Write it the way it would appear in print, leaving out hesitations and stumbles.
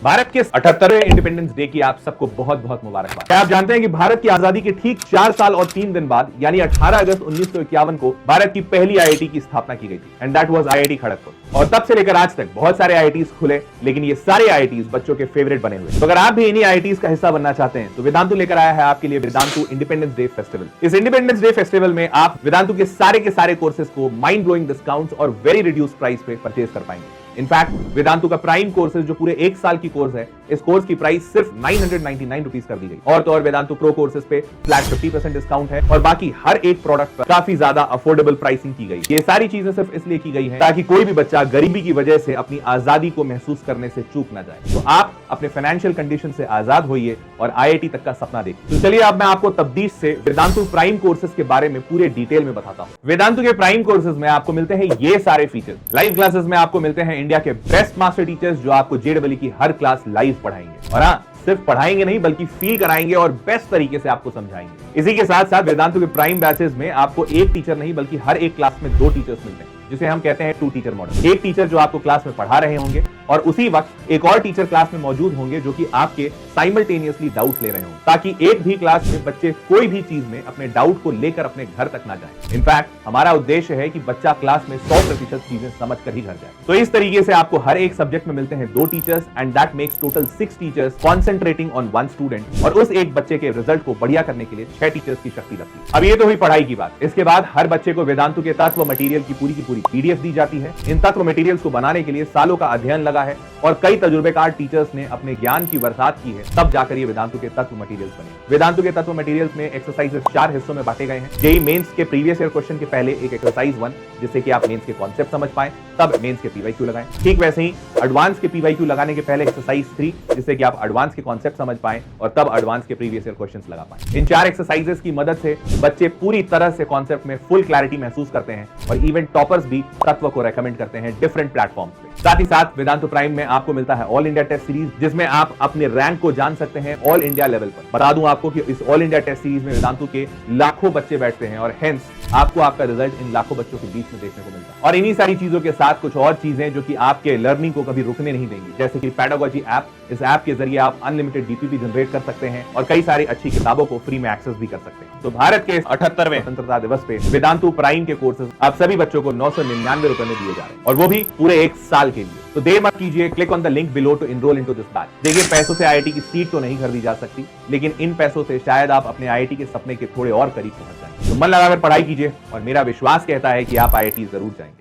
भारत के 78वें independence day की आप सबको बहुत बहुत मुबारकबाद। क्या आप जानते हैं कि भारत की आजादी के ठीक 4 साल और 3 दिन बाद यानी 18 अगस्त 1951 को भारत की पहली आईआईटी की स्थापना की गई थी and that was IIT Kharagpur. और तब से लेकर आज तक बहुत सारे आईआईटीज खुले, लेकिन ये सारे आईआईटीज बच्चों के फेवरेट बने हुए। तो अगर आप भी इन्हीं आईआईटीज का हिस्सा बनना चाहते हैं तो वेदांतु लेकर आया है आपके लिए वेदांतु इंडिपेंडेंस डे फेस्टिवल। इस इंडिपेंडेंस डे फेस्टिवल में आप वेदांतु के सारे कोर्सेज को माइंड ब्लोइंग डिस्काउंट्स और वेरी रिड्यूस्ड प्राइस पे परचेज कर पाएंगे। इनफैक्ट वेदांतु का प्राइम कोर्सेज जो पूरे 1 साल की कोर्स है, इस कोर्स की प्राइस सिर्फ 999 रुपीस कर दी गई। और तो और वेदांतु प्रो कोर्सेज पे फ्लैट 50% डिस्काउंट है और बाकी हर एक प्रोडक्ट पर काफी ज्यादा अफोर्डेबल प्राइसिंग की गई। ये सारी चीजें सिर्फ इसलिए की गई है ताकि कोई भी बच्चा गरीबी की वजह से अपनी आजादी को महसूस करने से चूक ना जाए। तो आप अपने फाइनेंशियल कंडीशन से आजाद होइए और आईआईटी तक का सपना देखिए। तो चलिए अब मैं आपको तब्दीश से वेदांतु प्राइम कोर्सेज के बारे में पूरे डिटेल में बताता हूँ। वेदांतु के प्राइम कोर्सेज में आपको मिलते हैं ये सारे फीचर्स। लाइव क्लासेस में आपको मिलते हैं इंडिया के बेस्ट मास्टर टीचर्स जो आपको जेईई की हर क्लास लाइव पढ़ाएंगे। और हाँ, सिर्फ पढ़ाएंगे नहीं बल्कि फील कराएंगे और बेस्ट तरीके से आपको समझाएंगे। इसी के साथ साथ वेदांतु के प्राइम बैचेस में आपको एक टीचर नहीं बल्कि हर एक क्लास में 2 टीचर्स मिलते हैं, जिसे हम कहते हैं 2 टीचर मॉडल। एक टीचर जो आपको क्लास में पढ़ा रहे होंगे और उसी वक्त एक और टीचर क्लास में मौजूद होंगे जो कि आपके साइमल्टेनियसली डाउट ले रहे हों, ताकि एक भी क्लास में बच्चे कोई भी चीज में अपने डाउट को लेकर अपने घर तक ना जाए। इनफैक्ट हमारा उद्देश्य है कि बच्चा क्लास में 100% चीजें समझ कर ही घर जाए। तो इस तरीके से आपको हर एक सब्जेक्ट में मिलते हैं 2 teachers and that makes total 6 teachers concentrating on 1 student. और उस एक बच्चे के रिजल्ट को बढ़िया करने के लिए 6 टीचर्स की शक्ति लगती है। अब ये तो हुई पढ़ाई की बात। इसके बाद हर बच्चे को वेदांतु के तत्व मटेरियल की पूरी पीडीएफ दी जाती है। इन तत्व मटेरियल्स को बनाने के लिए सालों का अध्ययन लगा है और कई तजुर्बेकार टीचर्स ने अपने ज्ञान की बरसात की है, तब जाकर ये वेदांतु के तत्व मटेरियल्स बने। वेदांतु के तत्व मटेरियल्स में एक्सरसाइजेस 4 हिस्सों में बांटे गए हैं। जेईई मेंस के प्रीवियस ईयर क्वेश्चन के पहले एक एक्सरसाइज 1, जिससे कि आप मेंस के कॉन्सेप्ट समझ पाएं, तब मेंस के पीवाईक्यू लगाएं। ठीक वैसे ही एडवांस के पीवाईक्यू लगाने के पहले एक्सरसाइज 3, जिससे कि आप एडवांस के कॉन्सेप्ट समझ पाएं और तब एडवांस के प्रीवियस ईयर क्वेश्चंस लगा पाएं। इन 4 एक्सरसाइजेस की मदद से बच्चे पूरी तरह से कॉन्सेप्ट में फुल क्लैरिटी महसूस करते हैं और इवन टॉपर्स भी तत्व को रेकमेंड करते हैं डिफरेंट प्लेटफॉर्म्स पे। साथ ही साथ वेदांतु प्राइम में आपको मिलता है ऑल इंडिया टेस्ट सीरीज, जिसमें आप अपने रैंक को जान सकते हैं ऑल इंडिया लेवल पर। बता दूं आपको कि इस ऑल इंडिया टेस्ट सीरीज में वेदांतु के लाखों बच्चे बैठते हैं और हेंस आपको आपका रिजल्ट इन लाखों बच्चों के बीच में देखने को मिलता है। और इन्हीं सारी चीजों के साथ कुछ और चीजें जो कि आपके लर्निंग को कभी रुकने नहीं देंगी, जैसे कि पेडागोजी ऐप। इस ऐप के जरिए आप अनलिमिटेड डीपीपी जनरेट कर सकते हैं और कई सारी अच्छी किताबों को फ्री में एक्सेस भी कर सकते हैं। तो भारत के 78वें स्वतंत्रता दिवस पे वेदांतु प्राइम के कोर्सेज आप सभी बच्चों को 999 रुपए में दिए जा रहे हैं और वो भी पूरे 1 साल के लिए। तो देर मत कीजिए, click on the link below to enrol into this batch. देखिए, पैसों से आईआईटी की सीट तो नहीं खरीदी जा सकती, लेकिन इन पैसों से शायद आप अपने आईआईटी के सपने के थोड़े और करीब पहुंच जाएं। तो मन लगाकर पढ़ाई कीजिए और मेरा विश्वास कहता है कि आप आईआईटी जरूर जाएंगे।